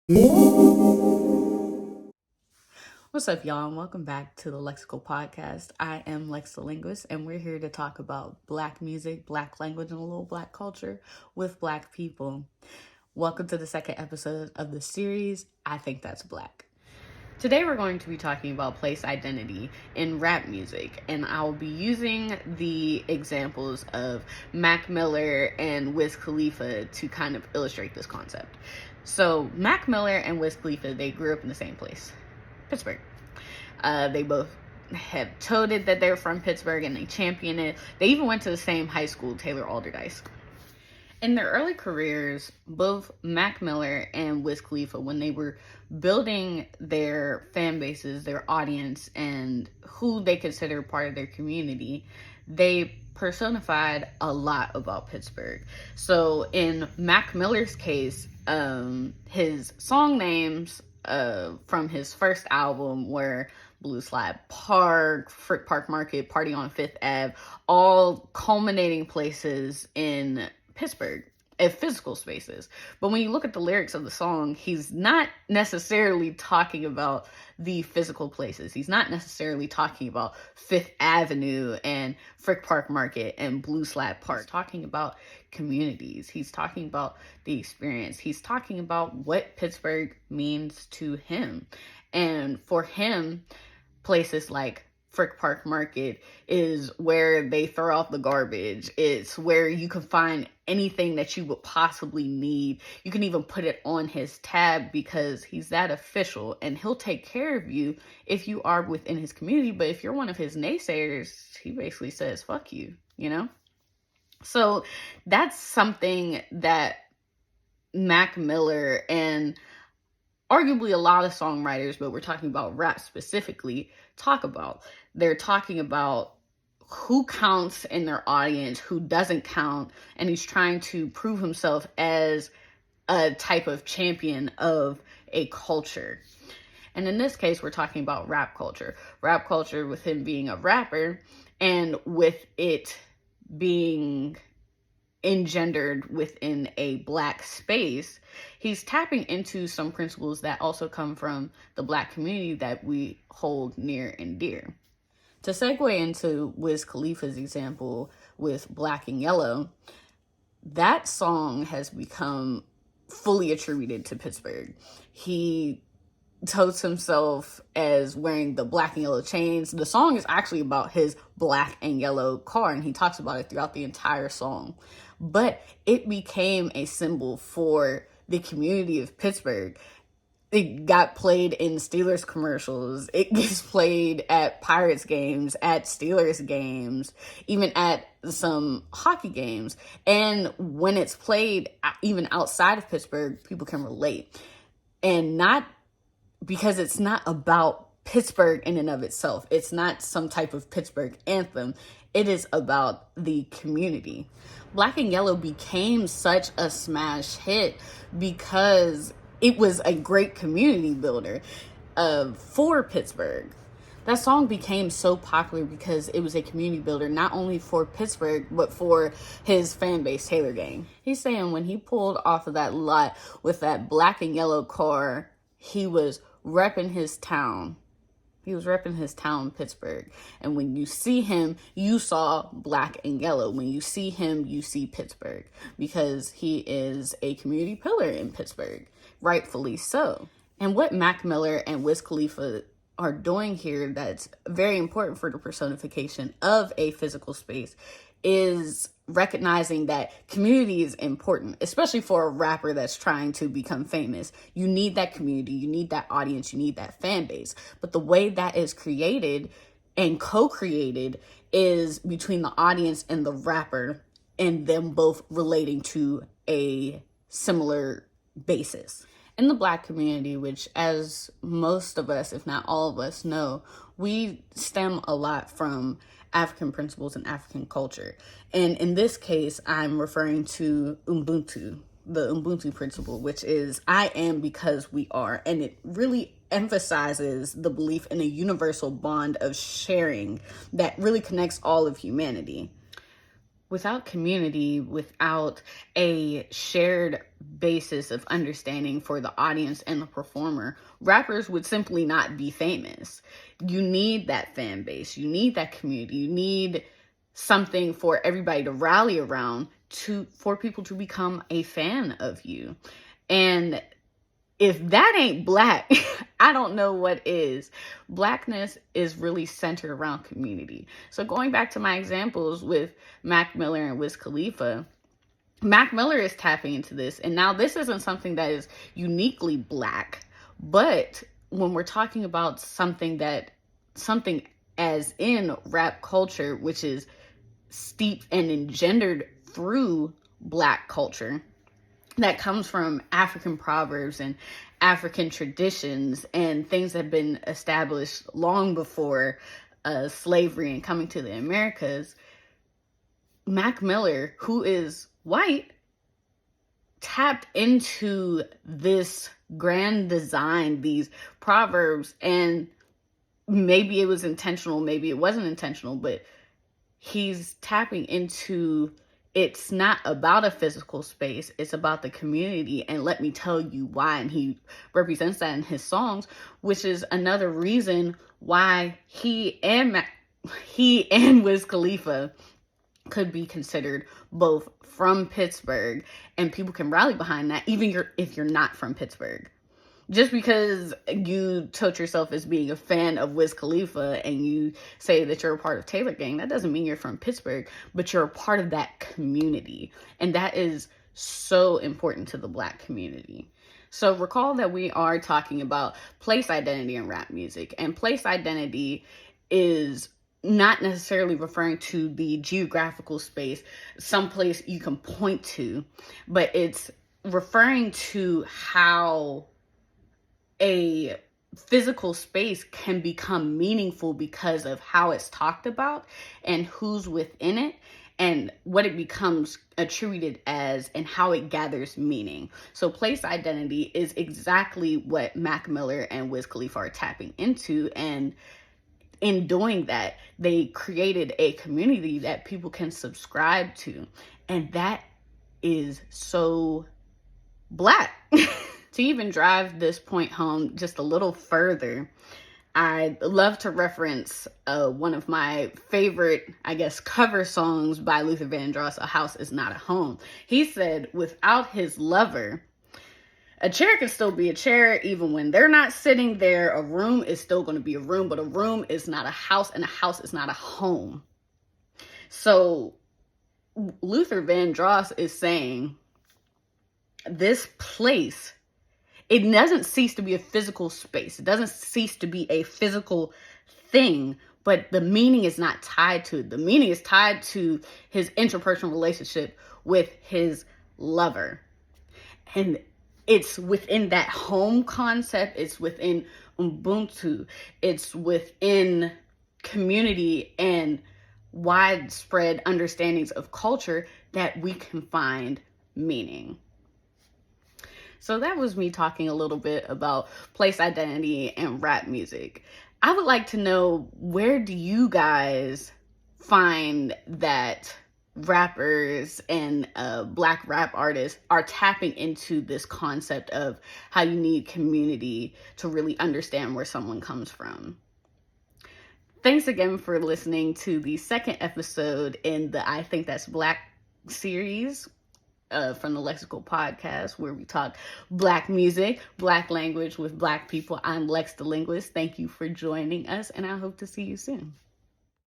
What's up, y'all, and welcome back to the Lexical Podcast. I am LexDaLinguist, and we're here to talk about Black music, Black language, and a little Black culture with Black people. Welcome to the second episode of the series, I Think That's Black. Today we're going to be talking about place identity in rap music, and I'll be using the examples of Mac Miller and Wiz Khalifa to kind of illustrate this concept. So Mac Miller and Wiz Khalifa, they grew up in the same place, Pittsburgh. They both have toted that they're from Pittsburgh and they champion it. They even went to the same high school, Taylor Alderdice. In their early careers, both Mac Miller and Wiz Khalifa, when they were building their fan bases, their audience, and who they consider part of their community, they personified a lot about Pittsburgh. So in Mac Miller's case, his song names from his first album were Blue Slide Park, Frick Park Market, Party on Fifth Ave, all culminating places in Pittsburgh, at physical spaces. But when you look at the lyrics of the song, he's not necessarily talking about the physical places. He's not necessarily talking about Fifth Avenue and Frick Park Market and Blue Slide Park. He's talking about communities. He's talking about the experience. He's talking about what Pittsburgh means to him. And for him, places like Frick Park Market is where they throw out the garbage. It's where you can find anything that you would possibly need. You can even put it on his tab because he's that official and he'll take care of you if you are within his community. But if you're one of his naysayers, he basically says, fuck you, you know? So that's something that Mac Miller and arguably a lot of songwriters, but we're talking about rap specifically, talk about. They're talking about who counts in their audience, who doesn't count, and he's trying to prove himself as a type of champion of a culture. And in this case, we're talking about rap culture. Rap culture with him being a rapper and with it being engendered within a Black space, he's tapping into some principles that also come from the Black community that we hold near and dear. To segue into Wiz Khalifa's example with Black and Yellow, that song has become fully attributed to Pittsburgh. He totes himself as wearing the black and yellow chains. The song is actually about his black and yellow car, and he talks about it throughout the entire song. But it became a symbol for the community of Pittsburgh. It got played in Steelers commercials. It gets played at Pirates games, at Steelers games, even at some hockey games. And when it's played even outside of Pittsburgh, people can relate. And not because it's not about Pittsburgh in and of itself. It's not some type of Pittsburgh anthem. It is about the community. Black and Yellow became such a smash hit because it was a great community builder for Pittsburgh. That song became so popular because it was a community builder, not only for Pittsburgh, but for his fan base, Taylor Gang. He's saying when he pulled off of that lot with that black and yellow car, he was repping his town. He was repping his town, Pittsburgh. And when you see him, you saw black and yellow. When you see him, you see Pittsburgh. Because he is a community pillar in Pittsburgh. Rightfully so. And what Mac Miller and Wiz Khalifa are doing here that's very important for the personification of a physical space is recognizing that community is important, especially for a rapper that's trying to become famous. You need that community, you need that audience, you need that fan base. But the way that is created and co-created is between the audience and the rapper, and them both relating to a similar basis. In the Black community, which as most of us, if not all of us, know, we stem a lot from African principles and African culture. And in this case, I'm referring to Ubuntu, the Ubuntu principle, which is I am because we are. And it really emphasizes the belief in a universal bond of sharing that really connects all of humanity. without community, without a shared basis of understanding for the audience and the performer, rappers would simply not be famous. You need that fan base. You need that community. You need something for everybody to rally around for people to become a fan of you. And if that ain't Black, I don't know what is. Blackness is really centered around community. So going back to my examples with Mac Miller and Wiz Khalifa, Mac Miller is tapping into this. And now this isn't something that is uniquely Black, but when we're talking about something as in rap culture, which is steeped and engendered through Black culture, that comes from African proverbs and African traditions and things that have been established long before slavery and coming to the Americas, Mac Miller, who is white, tapped into this grand design, these proverbs, and maybe it was intentional, maybe it wasn't intentional, but he's tapping into, it's not about a physical space, it's about the community, and let me tell you why. And he represents that in his songs, which is another reason why he and Wiz Khalifa could be considered both from Pittsburgh, and people can rally behind that even if you're not from Pittsburgh. Just because you tote yourself as being a fan of Wiz Khalifa and you say that you're a part of Taylor Gang, that doesn't mean you're from Pittsburgh, but you're a part of that community. And that is so important to the Black community. So recall that we are talking about place identity in rap music. And place identity is not necessarily referring to the geographical space, someplace you can point to, but it's referring to how a physical space can become meaningful because of how it's talked about and who's within it and what it becomes attributed as and how it gathers meaning. So place identity is exactly what Mac Miller and Wiz Khalifa are tapping into, and in doing that, they created a community that people can subscribe to, and that is so Black. To even drive this point home just a little further, I love to reference one of my favorite, cover songs by Luther Vandross, "A House Is Not a Home." He said, without his lover, a chair can still be a chair even when they're not sitting there. A room is still going to be a room, but a room is not a house, and a house is not a home. So Luther Vandross is saying this place, it doesn't cease to be a physical space. It doesn't cease to be a physical thing, but the meaning is not tied to it. The meaning is tied to his interpersonal relationship with his lover. And it's within that home concept. It's within Ubuntu. It's within community and widespread understandings of culture that we can find meaning. So that was me talking a little bit about place identity and rap music. I would like to know, where do you guys find that rappers and Black rap artists are tapping into this concept of how you need community to really understand where someone comes from? Thanks again for listening to the second episode in the I Think That's Black series from the Lexical Podcast, where we talk Black music, Black language with Black people. I'm LexDaLinguist. Thank you for joining us, and I hope to see you soon.